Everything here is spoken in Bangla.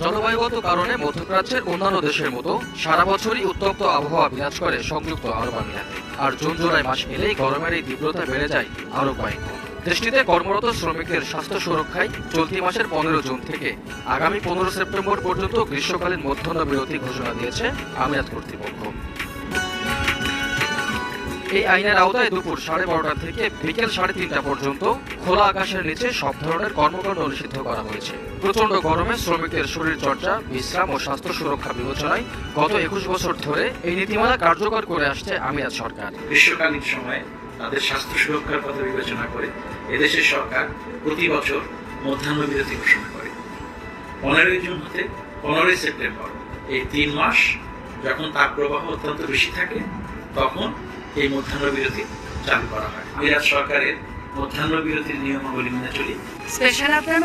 জলবায়ুগত কারণে মধ্যপ্রাচ্যের অন্যান্য দেশের মতো সারা বছরই উত্তপ্ত আবহাওয়া বিরাজ করে সংযুক্ত আরব আমিরাতে। আর জুন জুলাই মাস এলেই গরমের এই তীব্রতা বেড়ে যায় আরো কয়েক গুণ। দেশটিতে কর্মরত শ্রমিকদের স্বাস্থ্য সুরক্ষায় চলতি মাসের 15 জুন থেকে আগামী 15 সেপ্টেম্বর পর্যন্ত গ্রীষ্মকালীন মধ্যাহ্ন বিরতি ঘোষণা দিয়েছে আমিরাত কর্তৃপক্ষ। এই আইনের আওতায় দুপুর 12:30টা থেকে বিকেল 3:30টা পর্যন্ত খোলা আকাশের নিচে সব ধরনের কর্মকাণ্ড নিষিদ্ধ করা হয়েছে। প্রচণ্ড গরমে শ্রমিকদের শরীরচর্চা, বিশ্রাম ও স্বাস্থ্য সুরক্ষা বিবেচনায় গত 21 বছর ধরে এই নীতিমালা কার্যকর করে আসছে আমিরাত সরকার। গ্রীষ্মকালীন সময়ে তাদের স্বাস্থ্য সুরক্ষার কথা বিবেচনা করে এদেশের সরকার প্রতি বছর মধ্যাহ্ন বিরতি ঘোষণা করে। 15 জুন হতে 15 সেপ্টেম্বর এই 3 মাস যখন তাপপ্রবাহ অত্যন্ত বেশি থাকে তখন এই মধ্যাহ্ন বিরতি চালু করা হয়। আমিরাত সরকারের মধ্যাহ্ন বিরতির নিয়মাবলী মেনে চলি। স্পেশাল আপনার